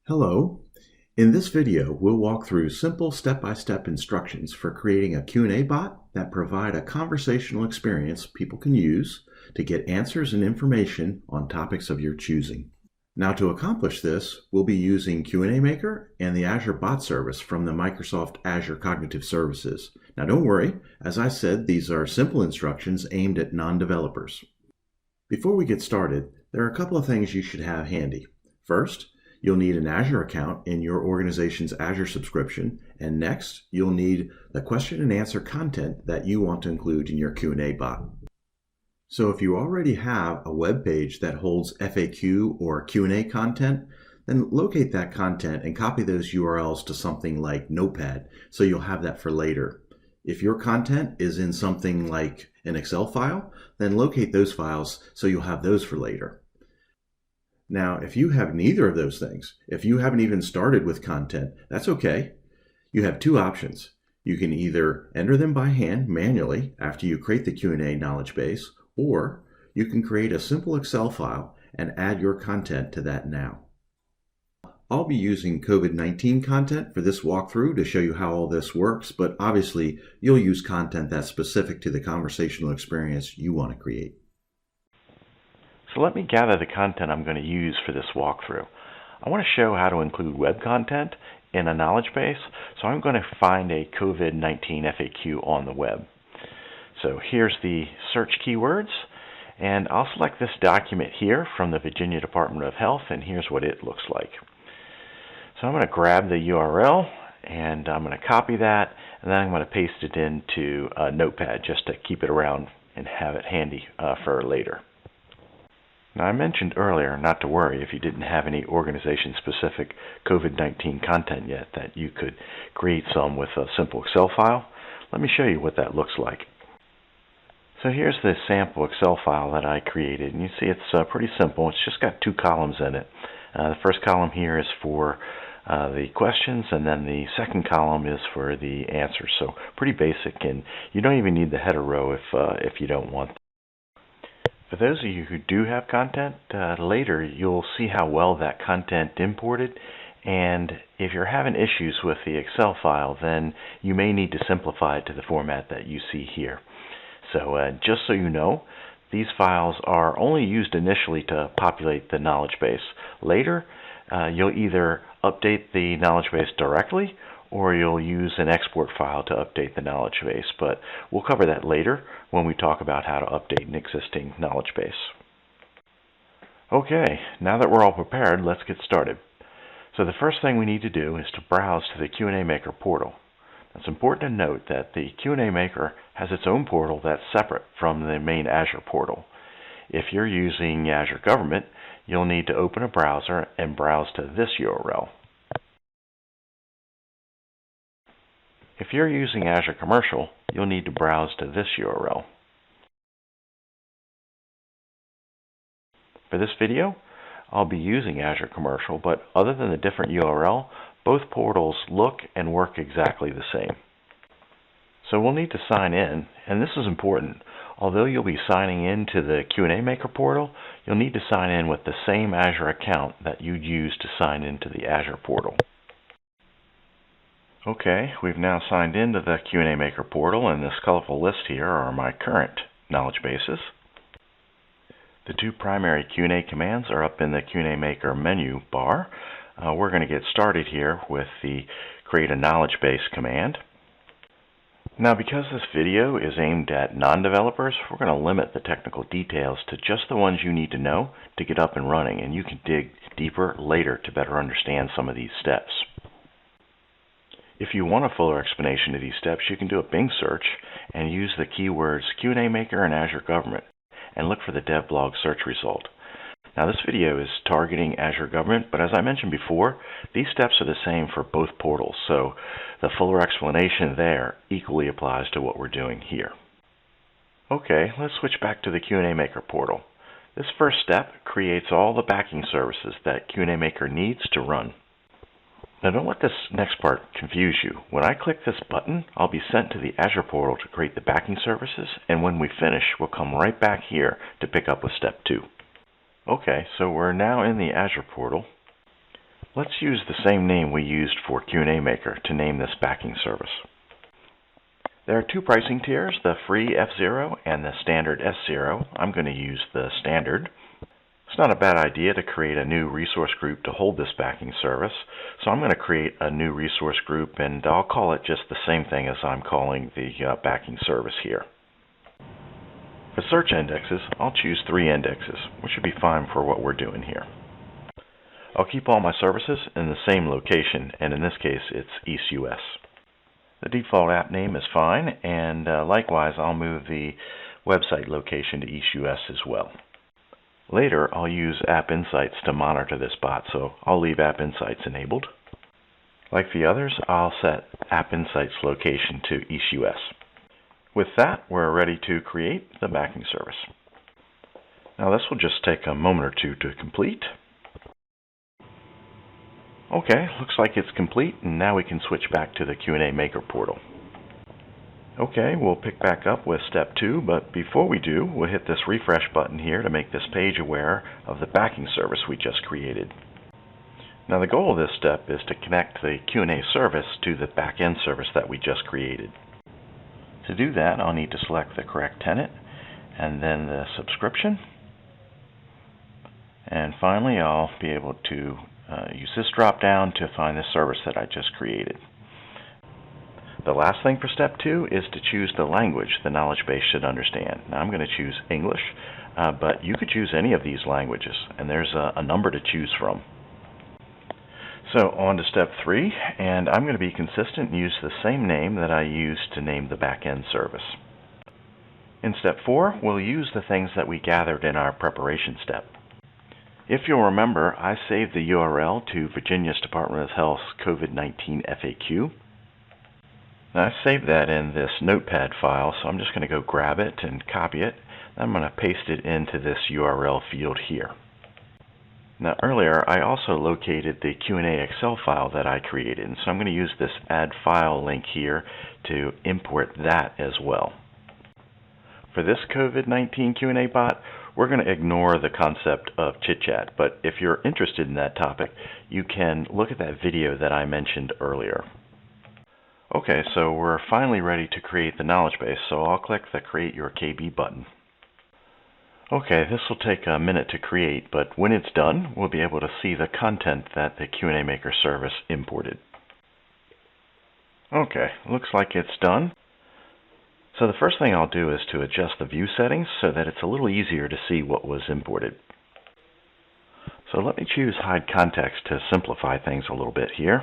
Hello. In this video, we'll walk through simple step-by-step instructions for creating a Q&A bot that provide a conversational experience people can use to get answers and information on topics of your choosing. Now, to accomplish this, we'll be using Q&A Maker and the Azure Bot Service from the Microsoft Azure Cognitive Services. Now, don't worry. As I said, these are simple instructions aimed at non-developers. Before we get started, there are a couple of things you should have handy. First, you'll need an Azure account in your organization's Azure subscription, and next, you'll need the question and answer content that you want to include in your Q&A bot. So if you already have a web page that holds FAQ or Q&A content, then locate that content and copy those URLs to something like Notepad, so you'll have that for later. If your content is in something like an Excel file, then locate those files so you'll have those for later. Now, if you have neither of those things, if you haven't even started with content, that's okay. You have two options. You can either enter them by hand manually after you create the Q&A knowledge base, or you can create a simple Excel file and add your content to that now. I'll be using COVID-19 content for this walkthrough to show you how all this works, but obviously you'll use content that's specific to the conversational experience you want to create. So let me gather the content I'm going to use for this walkthrough. I want to show how to include web content in a knowledge base, so I'm going to find a COVID-19 FAQ on the web. So here's the search keywords, and I'll select this document here from the Virginia Department of Health, and here's what it looks like. So I'm going to grab the URL, and I'm going to copy that, and then I'm going to paste it into Notepad just to keep it around and have it handy for later. Now, I mentioned earlier not to worry if you didn't have any organization-specific COVID-19 content yet, that you could create some with a simple Excel file. Let me show you what that looks like. So here's the sample Excel file that I created, and you see it's pretty simple. It's just got two columns in it. The first column here is for the questions, and then the second column is for the answers. So pretty basic, and you don't even need the header row if you don't want them. For those of you who do have content, later you'll see how well that content imported, and if you're having issues with the Excel file, then you may need to simplify it to the format that you see here. So just so you know, these files are only used initially to populate the knowledge base. Later, you'll either update the knowledge base directly, or you'll use an export file to update the knowledge base. But we'll cover that later when we talk about how to update an existing knowledge base. Okay, now that we're all prepared, let's get started. So the first thing we need to do is to browse to the Q&A Maker portal. It's important to note that the Q&A Maker has its own portal that's separate from the main Azure portal. If you're using Azure Government, you'll need to open a browser and browse to this URL. If you're using Azure Commercial, you'll need to browse to this URL. For this video, I'll be using Azure Commercial, but other than the different URL, both portals look and work exactly the same. So we'll need to sign in, and this is important. Although you'll be signing in to the Q&A Maker portal, you'll need to sign in with the same Azure account that you'd use to sign into the Azure portal. Okay, we've now signed into the Q&A Maker portal, and this colorful list here are my current knowledge bases. The two primary Q&A commands are up in the Q&A Maker menu bar. We're going to get started here with the Create a Knowledge Base command. Now, because this video is aimed at non-developers, we're going to limit the technical details to just the ones you need to know to get up and running, and you can dig deeper later to better understand some of these steps. If you want a fuller explanation of these steps, you can do a Bing search and use the keywords Q&A Maker and Azure Government and look for the devblog search result. Now, this video is targeting Azure Government, but as I mentioned before, these steps are the same for both portals, so the fuller explanation there equally applies to what we're doing here. Okay, let's switch back to the Q&A Maker portal. This first step creates all the backing services that Q&A Maker needs to run. Now, don't let this next part confuse you. When I click this button, I'll be sent to the Azure portal to create the backing services, and when we finish, we'll come right back here to pick up with step 2. Okay, so we're now in the Azure portal. Let's use the same name we used for Q&A Maker to name this backing service. There are two pricing tiers, the free F0 and the standard S0. I'm going to use the standard. It's not a bad idea to create a new resource group to hold this backing service, so I'm going to create a new resource group and I'll call it just the same thing as I'm calling the backing service here. For search indexes, I'll choose 3 indexes, which should be fine for what we're doing here. I'll keep all my services in the same location, and in this case it's East US. The default app name is fine, and likewise I'll move the website location to East US as well. Later I'll use App Insights to monitor this bot, so I'll leave App Insights enabled. Like the others, I'll set App Insights location to East US. With that, we're ready to create the backing service. Now this will just take a moment or two to complete. Okay, looks like it's complete, and now we can switch back to the Q&A Maker portal. Okay, we'll pick back up with step 2, but before we do, we'll hit this refresh button here to make this page aware of the backing service we just created. Now the goal of this step is to connect the Q&A service to the back-end service that we just created. To do that, I'll need to select the correct tenant, and then the subscription. And finally, I'll be able to use this drop down to find the service that I just created. The last thing for step 2 is to choose the language the knowledge base should understand. Now I'm going to choose English, but you could choose any of these languages, and there's a number to choose from. So on to step 3, and I'm going to be consistent and use the same name that I used to name the back-end service. In step 4, we'll use the things that we gathered in our preparation step. If you'll remember, I saved the URL to Virginia's Department of Health's COVID-19 FAQ. Now, I saved that in this notepad file, so I'm just going to go grab it and copy it. I'm going to paste it into this URL field here. Now, earlier, I also located the Q&A Excel file that I created, and so I'm going to use this Add File link here to import that as well. For this COVID-19 Q&A bot, we're going to ignore the concept of chit-chat, but if you're interested in that topic, you can look at that video that I mentioned earlier. Okay, so we're finally ready to create the knowledge base, so I'll click the Create Your KB button. Okay, this will take a minute to create, but when it's done, we'll be able to see the content that the Q&A Maker service imported. Okay, looks like it's done. So the first thing I'll do is to adjust the view settings so that it's a little easier to see what was imported. So let me choose Hide Context to simplify things a little bit here.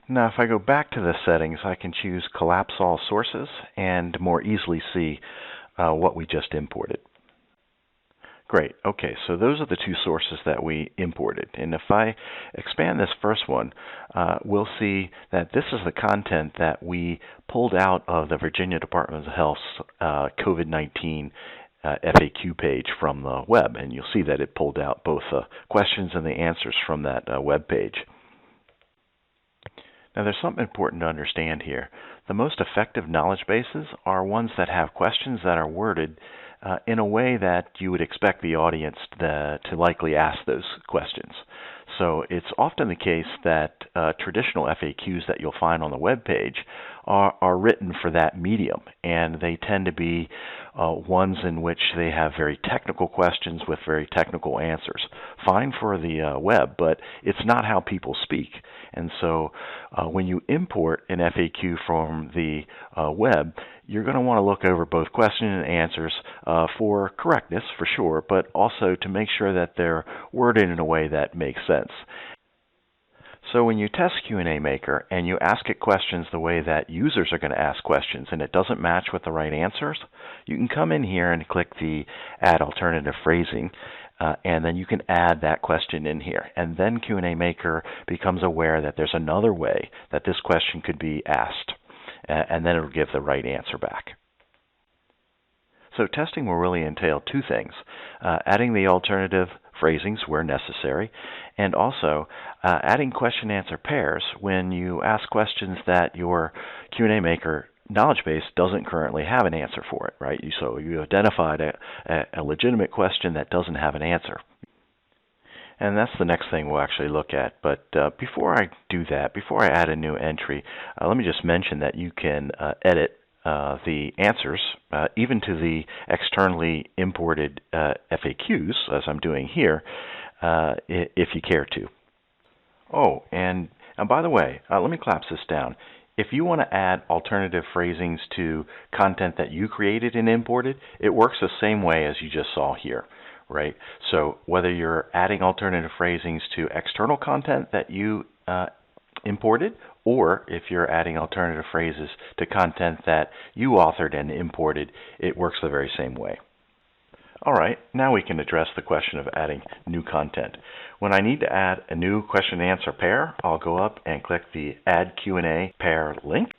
Now if I go back to the settings, I can choose Collapse All Sources and more easily see what we just imported. Great. Okay, so those are the two sources that we imported. And if I expand this first one, we'll see that this is the content that we pulled out of the Virginia Department of Health's COVID-19 FAQ page from the web. And you'll see that it pulled out both the questions and the answers from that web page. Now there's something important to understand here. The most effective knowledge bases are ones that have questions that are worded in a way that you would expect the audience to likely ask those questions. So it's often the case that traditional FAQs that you'll find on the web page are written for that medium, and they tend to be ones in which they have very technical questions with very technical answers. Fine for the web, but it's not how people speak. And so when you import an FAQ from the web, you're going to want to look over both questions and answers for correctness, for sure, but also to make sure that they're worded in a way that makes sense. So when you test Q&A Maker and you ask it questions the way that users are going to ask questions and it doesn't match with the right answers, you can come in here and click the Add Alternative Phrasing, and then you can add that question in here. And then Q&A Maker becomes aware that there's another way that this question could be asked, and then it'll give the right answer back. So testing will really entail two things: adding the alternative phrasings where necessary, and also adding question-answer pairs when you ask questions that your Q&A Maker knowledge base doesn't currently have an answer for it, right? So you identified a legitimate question that doesn't have an answer. And that's the next thing we'll actually look at. But before I do that, before I add a new entry, let me just mention that you can edit the answers, even to the externally imported FAQs, as I'm doing here, if you care to. Oh, and by the way, let me collapse this down. If you want to add alternative phrasings to content that you created and imported, it works the same way as you just saw here, right? So whether you're adding alternative phrasings to external content that you imported, or if you're adding alternative phrases to content that you authored and imported, it works the very same way. All right, now we can address the question of adding new content. When I need to add a new question and answer pair, I'll go up and click the Add Q&A Pair link.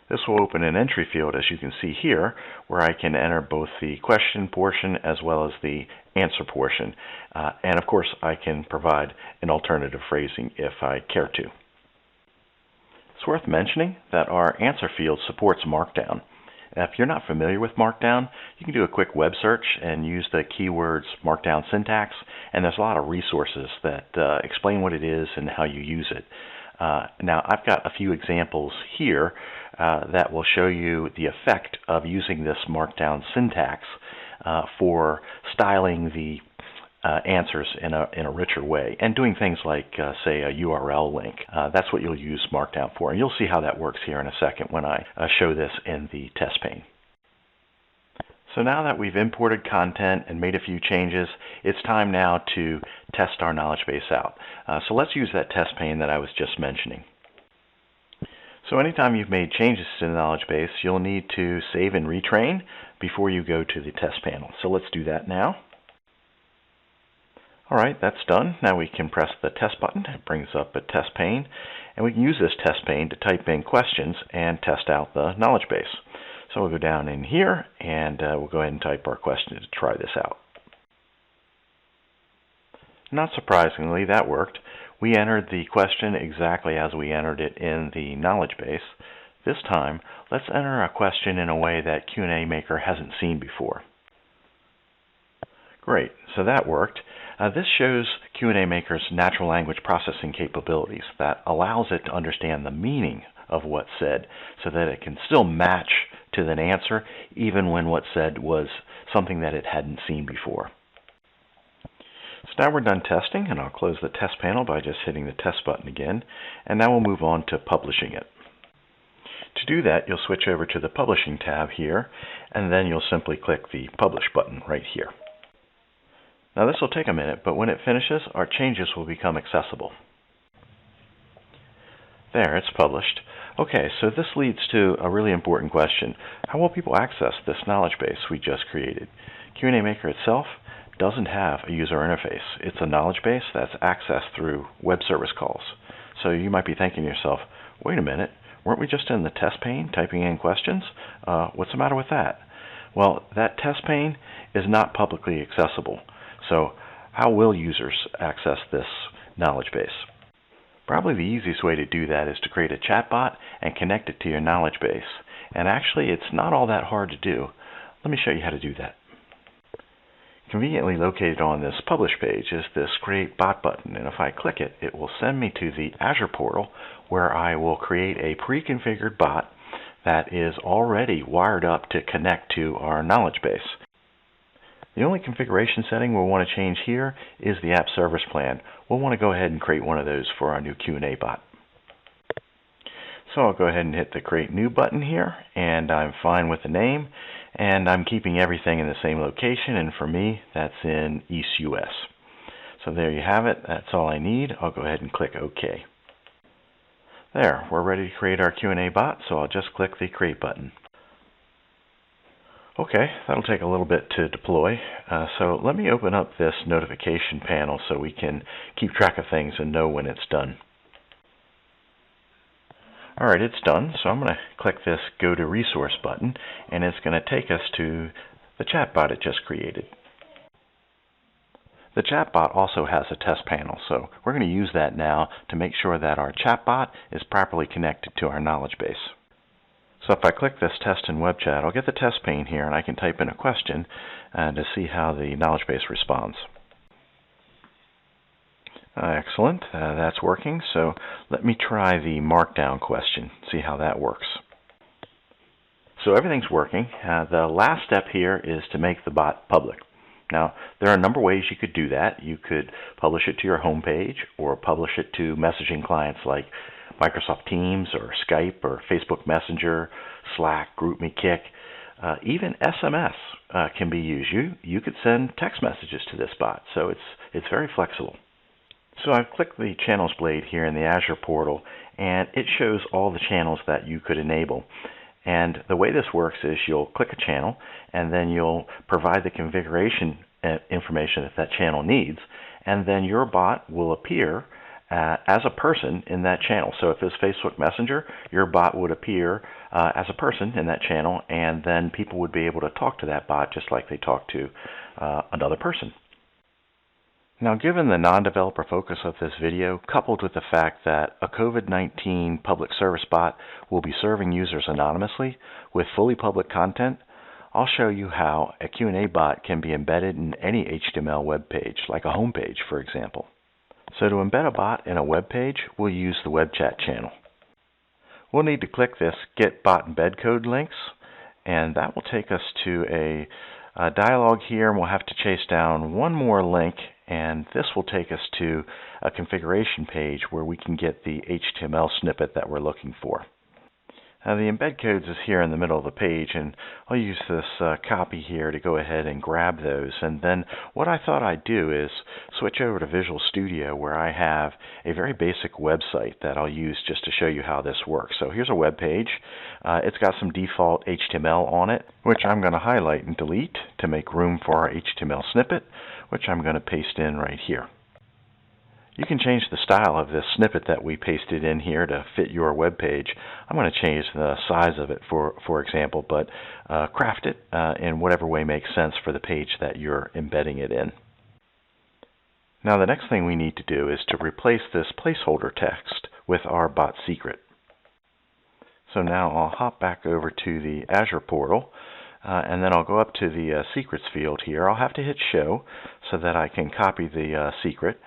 This will open an entry field, as you can see here, where I can enter both the question portion as well as the answer portion. And of course, I can provide an alternative phrasing if I care to. It's worth mentioning that our answer field supports Markdown. If you're not familiar with Markdown, you can do a quick web search and use the keywords Markdown syntax, and there's a lot of resources that explain what it is and how you use it. Now, I've got a few examples here that will show you the effect of using this Markdown syntax for styling the answers in a richer way, and doing things like, say, a URL link. That's what you'll use Markdown for, and you'll see how that works here in a second when I show this in the test pane. So now that we've imported content and made a few changes, it's time now to test our knowledge base out. So let's use that test pane that I was just mentioning. So anytime you've made changes to the knowledge base, you'll need to save and retrain before you go to the test panel. So let's do that now. All right, that's done. Now we can press the test button. It brings up a test pane, and we can use this test pane to type in questions and test out the knowledge base. So we'll go down in here, and we'll go ahead and type our question to try this out. Not surprisingly, that worked. We entered the question exactly as we entered it in the knowledge base. This time, let's enter a question in a way that Q&A Maker hasn't seen before. Great, so that worked. This shows Q&A Maker's natural language processing capabilities that allows it to understand the meaning of what's said so that it can still match to an answer even when what's said was something that it hadn't seen before. So now we're done testing, and I'll close the test panel by just hitting the test button again, and now we'll move on to publishing it. To do that, you'll switch over to the Publishing tab here, and then you'll simply click the Publish button right here. Now this will take a minute, but when it finishes, our changes will become accessible. There, it's published. Okay, so this leads to a really important question. How will people access this knowledge base we just created? Q&A Maker itself doesn't have a user interface. It's a knowledge base that's accessed through web service calls. So you might be thinking to yourself, wait a minute, weren't we just in the test pane typing in questions? What's the matter with that? Well, that test pane is not publicly accessible. So how will users access this knowledge base? Probably the easiest way to do that is to create a chatbot and connect it to your knowledge base. And actually, it's not all that hard to do. Let me show you how to do that. Conveniently located on this Publish page is this Create Bot button, and if I click it, it will send me to the Azure portal where I will create a pre-configured bot that is already wired up to connect to our knowledge base. The only configuration setting we'll want to change here is the app service plan. We'll want to go ahead and create one of those for our new Q&A bot. So I'll go ahead and hit the Create New button here, and I'm fine with the name, and I'm keeping everything in the same location, and for me, that's in East US. So there you have it. That's all I need. I'll go ahead and click OK. There, we're ready to create our Q&A bot, so I'll just click the Create button. Okay, that'll take a little bit to deploy. So let me open up this notification panel so we can keep track of things and know when it's done. Alright, it's done, so I'm going to click this Go to Resource button, and it's going to take us to the chatbot it just created. The chatbot also has a test panel, so we're going to use that now to make sure that our chatbot is properly connected to our knowledge base. So if I click this Test in Web Chat, I'll get the test pane here, and I can type in a question to see how the knowledge base responds. Excellent. That's working. So let me try the markdown question, see how that works. So everything's working. The last step here is to make the bot public. Now, there are a number of ways you could do that. You could publish it to your home page or publish it to messaging clients like Microsoft Teams or Skype or Facebook Messenger, Slack, GroupMe, Kik. Even SMS can be used. You could send text messages to this bot, so it's very flexible. So I've clicked the Channels blade here in the Azure portal, and it shows all the channels that you could enable. And the way this works is you'll click a channel, and then you'll provide the configuration information that that channel needs, and then your bot will appear as a person in that channel. So if it's Facebook Messenger, your bot would appear as a person in that channel, and then people would be able to talk to that bot just like they talk to another person. Now, given the non-developer focus of this video, coupled with the fact that a COVID-19 public service bot will be serving users anonymously with fully public content, I'll show you how a Q&A bot can be embedded in any HTML web page, like a home page, for example. So to embed a bot in a web page, we'll use the web chat channel. We'll need to click this Get Bot Embed Code links, and that will take us to a dialog here, and we'll have to chase down one more link, and this will take us to a configuration page where we can get the HTML snippet that we're looking for. Now, the embed codes is here in the middle of the page, and I'll use this copy here to go ahead and grab those. And then what I thought I'd do is switch over to Visual Studio, where I have a very basic website that I'll use just to show you how this works. So here's a web page. It's got some default HTML on it, which I'm going to highlight and delete to make room for our HTML snippet, which I'm going to paste in right here. You can change the style of this snippet that we pasted in here to fit your web page. I'm going to change the size of it, for example, but craft it in whatever way makes sense for the page that you're embedding it in. Now, the next thing we need to do is to replace this placeholder text with our bot secret. So now I'll hop back over to the Azure portal, and then I'll go up to the secrets field here. I'll have to hit show so that I can copy the secret.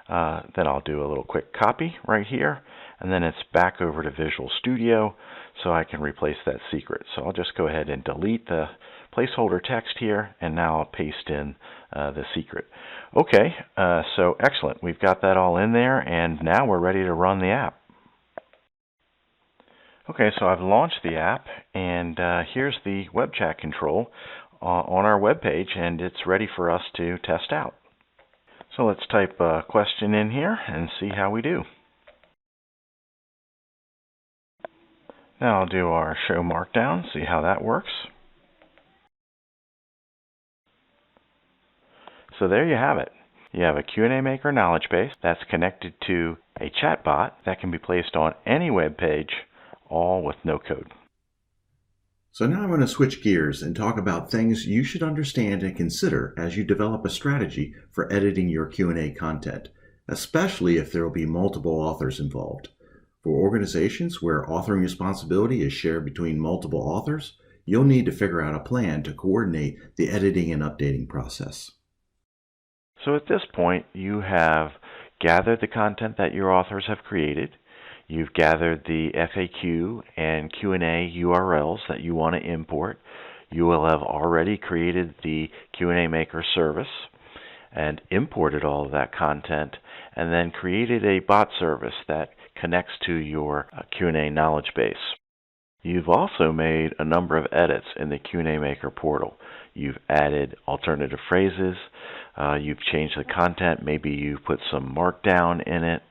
Then I'll do a little quick copy right here, and then it's back over to Visual Studio so I can replace that secret. So I'll just go ahead and delete the placeholder text here, and now I'll paste in the secret. Okay, so excellent. We've got that all in there, and now we're ready to run the app. Okay, so I've launched the app, and here's the web chat control on our web page, and it's ready for us to test out. So let's type a question in here and see how we do. Now I'll do our show markdown, see how that works. So there you have it. You have a Q&A Maker knowledge base that's connected to a chatbot that can be placed on any web page, all with no code. So now I'm going to switch gears and talk about things you should understand and consider as you develop a strategy for editing your Q&A content, especially if there will be multiple authors involved. For organizations where authoring responsibility is shared between multiple authors, you'll need to figure out a plan to coordinate the editing and updating process. So at this point, you have gathered the content that your authors have created. You've gathered the FAQ and Q&A URLs that you want to import. You will have already created the Q&A Maker service and imported all of that content, and then created a bot service that connects to your Q&A knowledge base. You've also made a number of edits in the Q&A Maker portal. You've added alternative phrases, you've changed the content, maybe you put some markdown in it,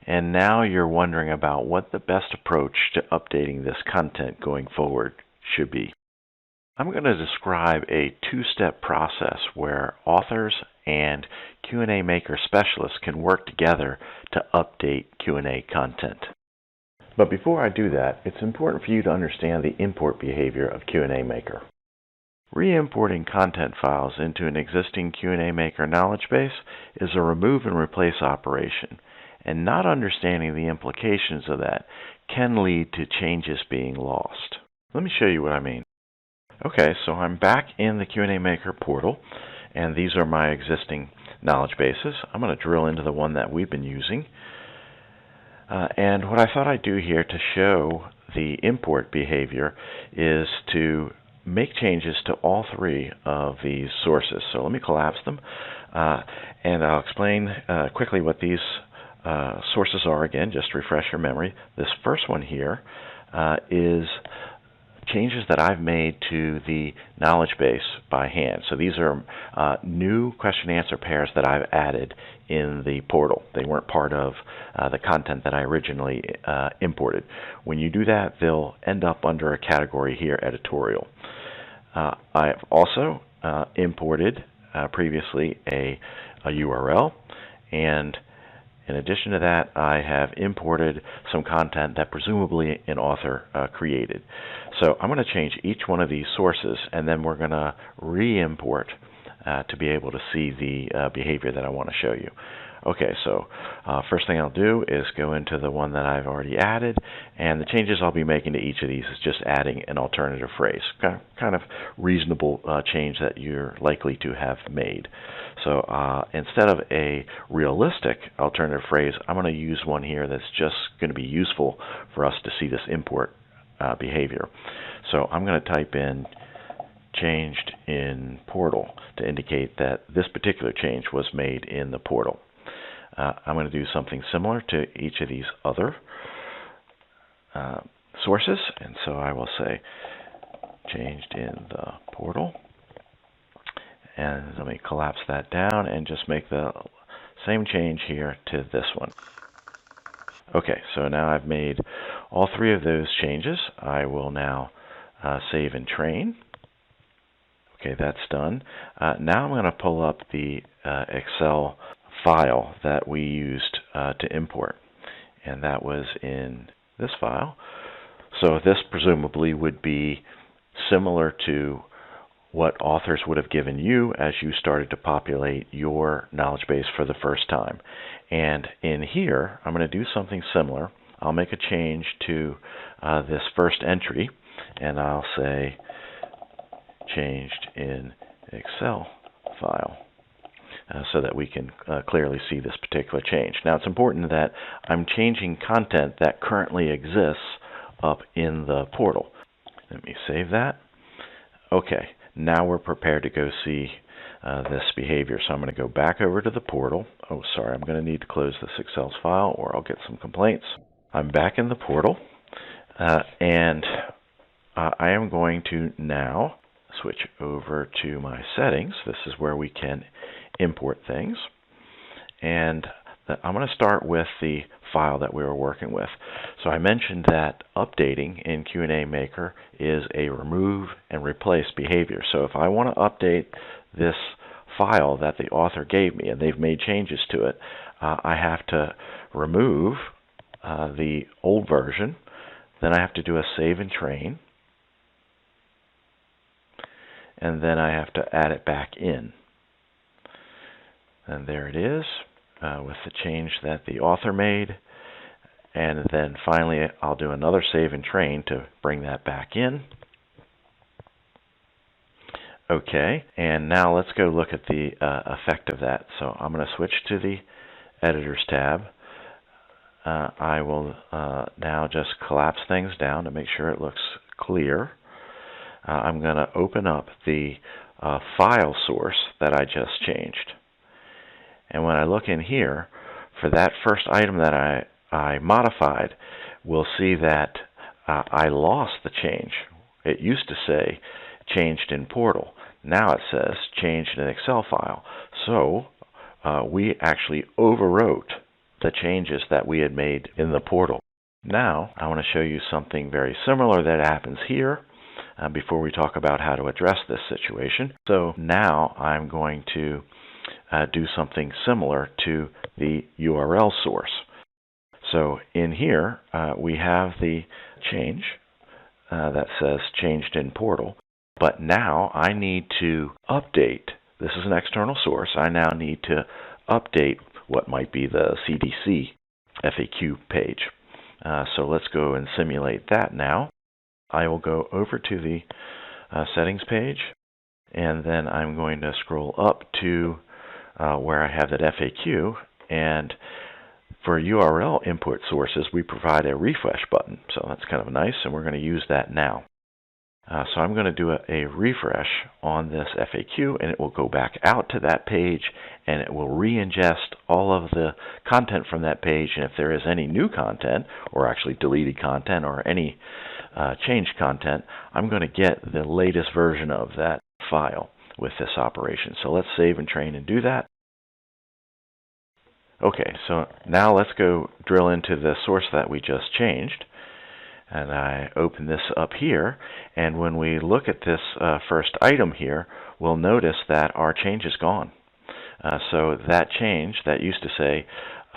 and now you're wondering about what the best approach to updating this content going forward should be. I'm going to describe a two-step process where authors and Q&A Maker specialists can work together to update Q&A content. But before I do that, it's important for you to understand the import behavior of Q&A Maker. Re-importing content files into an existing Q&A Maker knowledge base is a remove and replace operation, and not understanding the implications of that can lead to changes being lost. Let me show you what I mean. Okay, so I'm back in the Q&A Maker portal, and these are my existing knowledge bases. I'm going to drill into the one that we've been using. And what I thought I'd do here to show the import behavior is to make changes to all three of these sources. So let me collapse them, and I'll explain quickly what these sources are again, just to refresh your memory. This first one here is changes that I've made to the knowledge base by hand. So these are new question-answer pairs that I've added in the portal. They weren't part of the content that I originally imported. When you do that, they'll end up under a category here, editorial. I've also imported previously a URL, and in addition to that, I have imported some content that presumably an author created. So I'm going to change each one of these sources, and then we're going to re-import to be able to see the behavior that I want to show you. Okay, so first thing I'll do is go into the one that I've already added, and the changes I'll be making to each of these is just adding an alternative phrase. Kind of reasonable change that you're likely to have made. So instead of a realistic alternative phrase, I'm going to use one here that's just going to be useful for us to see this import behavior. So I'm going to type in changed in portal to indicate that this particular change was made in the portal. I'm going to do something similar to each of these other sources, and so I will say changed in the portal, and let me collapse that down and just make the same change here to this one. Okay, so now I've made all three of those changes. I will now save and train. Okay, that's done. Now I'm going to pull up the Excel file that we used to import, and that was in this file. So this presumably would be similar to what authors would have given you as you started to populate your knowledge base for the first time. And in here, I'm going to do something similar. I'll make a change to this first entry, and I'll say changed in Excel file, so that we can clearly see this particular change. Now it's important that I'm changing content that currently exists up in the portal. Let me save that. Okay, now we're prepared to go see this behavior. So I'm going to go back over to the portal. Oh, sorry, I'm going to need to close this Excel file or I'll get some complaints. I'm back in the portal, and I am going to now switch over to my settings. This is where we can import things, and I'm going to start with the file that we were working with. So I mentioned that updating in Q&A Maker is a remove and replace behavior. So if I want to update this file that the author gave me and they've made changes to it, I have to remove the old version, then I have to do a save and train, and then I have to add it back in. And there it is, with the change that the author made. And then finally I'll do another save and train to bring that back in. Okay, and now let's go look at the effect of that. So I'm going to switch to the Editors tab. I will now just collapse things down to make sure it looks clear. I'm going to open up the file source that I just changed. And when I look in here, for that first item that I modified, we'll see that I lost the change. It used to say changed in portal. Now it says changed in Excel file. So we actually overwrote the changes that we had made in the portal. Now I want to show you something very similar that happens here before we talk about how to address this situation. So now I'm going to do something similar to the URL source. So in here we have the change that says changed in portal, but now I need to update. This is an external source. I now need to update what might be the CDC FAQ page. So let's go and simulate that now. I will go over to the settings page, and then I'm going to scroll up to where I have that FAQ, and for URL input sources, we provide a refresh button. So that's kind of nice, and we're going to use that now. So I'm going to do a refresh on this FAQ, and it will go back out to that page, and it will re-ingest all of the content from that page. And if there is any new content, or actually deleted content, or any changed content, I'm going to get the latest version of that file with this operation. So let's save and train and do that. Okay, so now let's go drill into the source that we just changed. And I open this up here, and when we look at this first item here, we'll notice that our change is gone. So that change that used to say,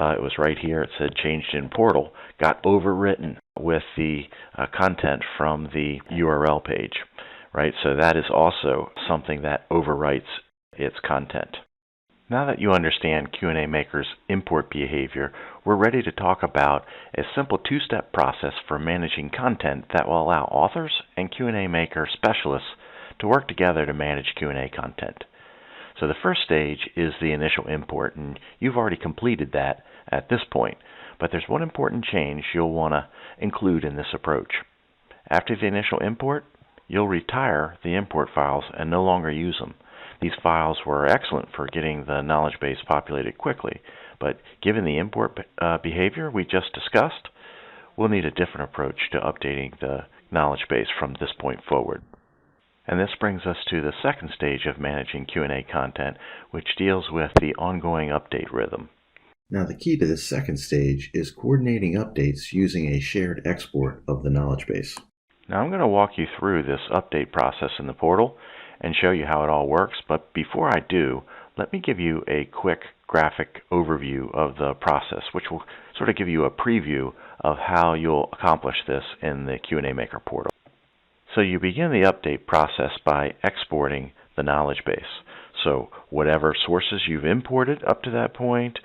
it was right here, it said changed in portal, got overwritten with the content from the URL page, right? So that is also something that overwrites its content. Now that you understand Q&A Maker's import behavior, we're ready to talk about a simple two-step process for managing content that will allow authors and Q&A Maker specialists to work together to manage Q&A content. So the first stage is the initial import, and you've already completed that at this point. But there's one important change you'll want to include in this approach. After the initial import, you'll retire the import files and no longer use them. These files were excellent for getting the knowledge base populated quickly, but given the import behavior we just discussed, we'll need a different approach to updating the knowledge base from this point forward. And this brings us to the second stage of managing Q&A content, which deals with the ongoing update rhythm. Now, the key to this second stage is coordinating updates using a shared export of the knowledge base. Now, I'm going to walk you through this update process in the portal and show you how it all works, but before I do, let me give you a quick graphic overview of the process, which will sort of give you a preview of how you'll accomplish this in the Q&A Maker portal. So you begin the update process by exporting the knowledge base. So whatever sources you've imported up to that point,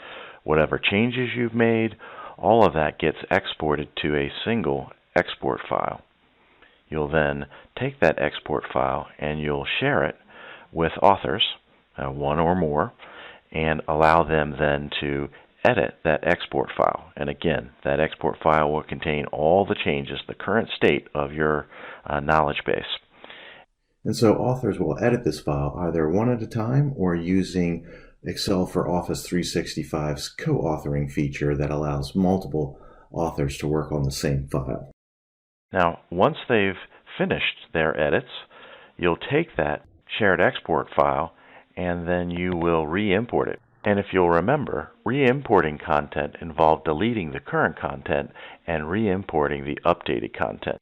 whatever changes you've made, all of that gets exported to a single export file. You'll then take that export file and you'll share it with authors, one or more, and allow them then to edit that export file. And again, that export file will contain all the changes, the current state of your knowledge base. And so authors will edit this file either one at a time or using Excel for Office 365's co-authoring feature that allows multiple authors to work on the same file. Now, once they've finished their edits, you'll take that shared export file and then you will re-import it. And if you'll remember, re-importing content involved deleting the current content and re-importing the updated content.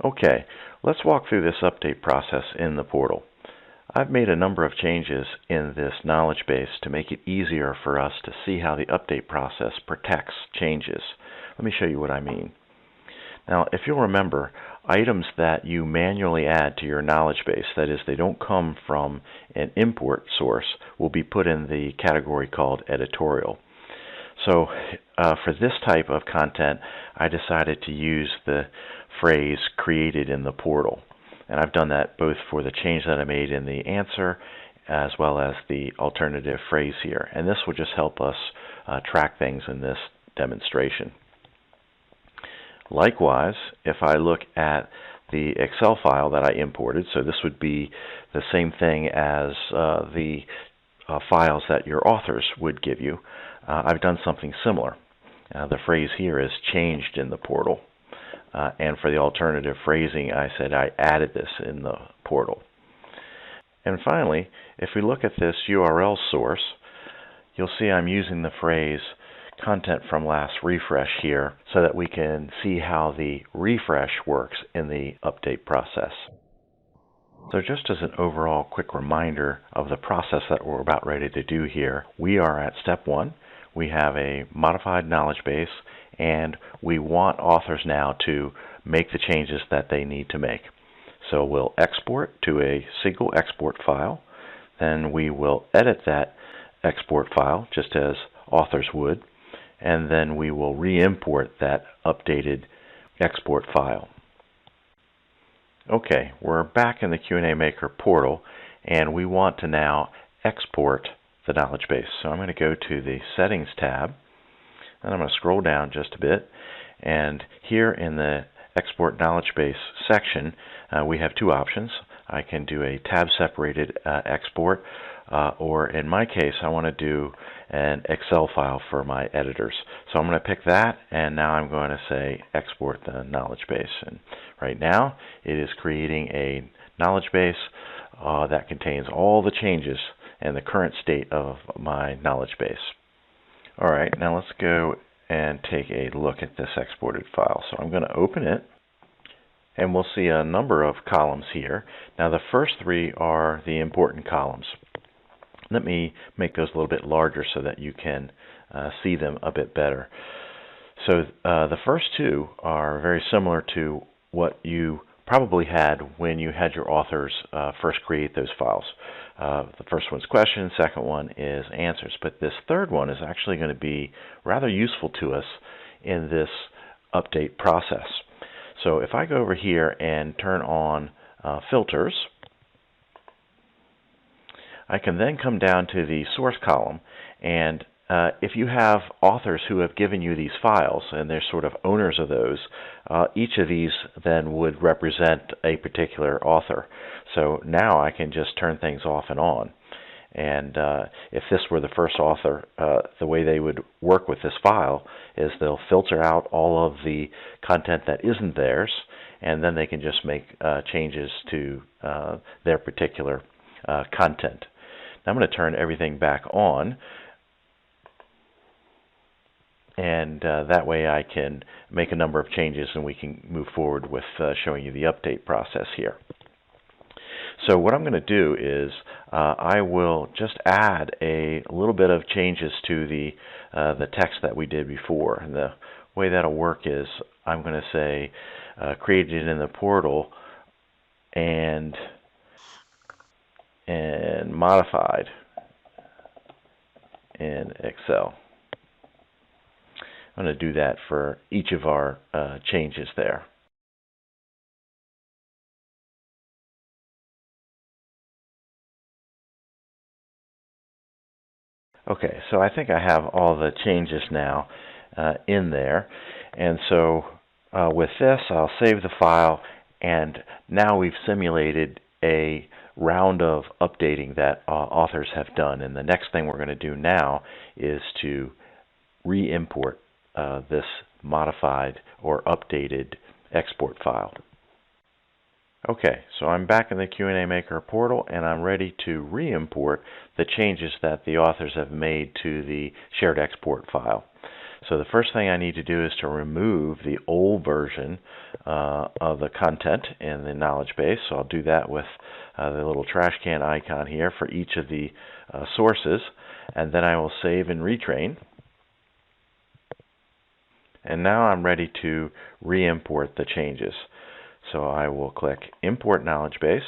Okay, let's walk through this update process in the portal. I've made a number of changes in this knowledge base to make it easier for us to see how the update process protects changes. Let me show you what I mean. Now, if you'll remember, items that you manually add to your knowledge base, that is, they don't come from an import source, will be put in the category called editorial. So for this type of content, I decided to use the phrase created in the portal. And I've done that both for the change that I made in the answer as well as the alternative phrase here. And this will just help us track things in this demonstration. Likewise, if I look at the Excel file that I imported, so this would be the same thing as the files that your authors would give you, I've done something similar. The phrase here is changed in the portal. And for the alternative phrasing, I said I added this in the portal. And finally, if we look at this URL source, you'll see I'm using the phrase content from last refresh here so that we can see how the refresh works in the update process. So just as an overall quick reminder of the process that we're about ready to do here, we are at step 1. We have a modified knowledge base and we want authors now to make the changes that they need to make. So we'll export to a single export file, then we will edit that export file just as authors would, and then we will re-import that updated export file. Okay, we're back in the Q&A Maker portal, and we want to now export the knowledge base. So I'm going to go to the Settings tab, and I'm going to scroll down just a bit. And here in the Export Knowledge Base section, we have two options. I can do a tab-separated export, or in my case, I want to do an Excel file for my editors. So I'm going to pick that, and now I'm going to say Export the Knowledge Base. And right now, it is creating a knowledge base that contains all the changes and the current state of my knowledge base. All right, now let's go and take a look at this exported file. So I'm going to open it, and we'll see a number of columns here. Now the first three are the important columns. Let me make those a little bit larger so that you can see them a bit better. So the first two are very similar to what you probably had when you had your authors first create those files. The first one's questions, second one is answers. But this third one is actually going to be rather useful to us in this update process. So if I go over here and turn on filters, I can then come down to the source column, and if you have authors who have given you these files and they're sort of owners of those, each of these then would represent a particular author. So now I can just turn things off and on. And if this were the first author, the way they would work with this file is they'll filter out all of the content that isn't theirs, and then they can just make changes to their particular content. Now I'm going to turn everything back on, and that way I can make a number of changes and we can move forward with showing you the update process here. So what I'm going to do is I will just add a little bit of changes to the text that we did before. And the way that'll work is I'm going to say created in the portal and modified in Excel. I'm going to do that for each of our changes there. Okay, so I think I have all the changes now in there, and so with this I'll save the file, and now we've simulated a round of updating that authors have done, and the next thing we're going to do now is to re-import this modified or updated export file. Okay, so I'm back in the Q&A Maker portal, and I'm ready to re-import the changes that the authors have made to the shared export file. So the first thing I need to do is to remove the old version of the content in the knowledge base. So I'll do that with the little trash can icon here for each of the sources, and then I will save and retrain. And now I'm ready to re-import the changes. So I will click Import Knowledge Base,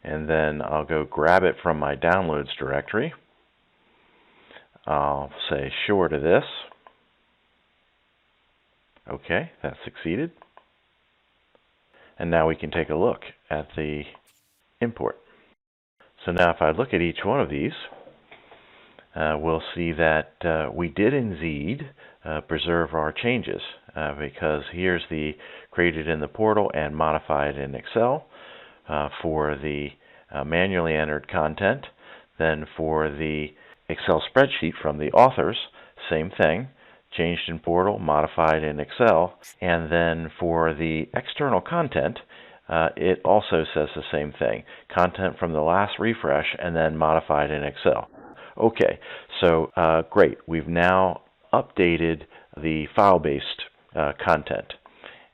and then I'll go grab it from my Downloads directory. I'll say Sure to this. Okay, that succeeded. And now we can take a look at the import. So now if I look at each one of these, we'll see that we did indeed preserve our changes, because here's the created in the portal and modified in Excel for the manually entered content. Then for the Excel spreadsheet from the authors, same thing, changed in portal, modified in Excel. And then for the external content, it also says the same thing, content from the last refresh and then modified in Excel. Okay, so great. We've now updated the file-based content,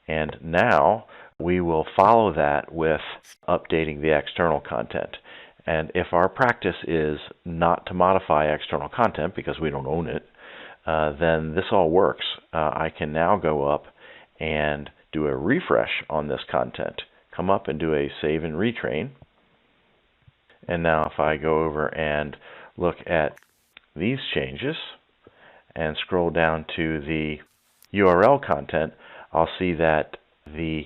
and now we will follow that with updating the external content. And if our practice is not to modify external content because we don't own it, then this all works. I can now go up and do a refresh on this content, come up and do a save and retrain. And now if I go over and look at these changes and scroll down to the URL content, I'll see that the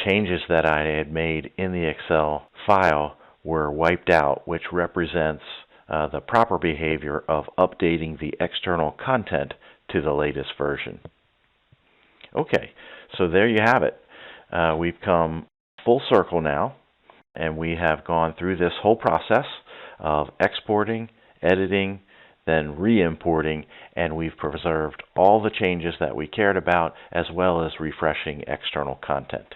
changes that I had made in the Excel file were wiped out, which represents the proper behavior of updating the external content to the latest version. Okay, so there you have it. We've come full circle now, and we have gone through this whole process of exporting, editing, then re-importing, and we've preserved all the changes that we cared about, as well as refreshing external content.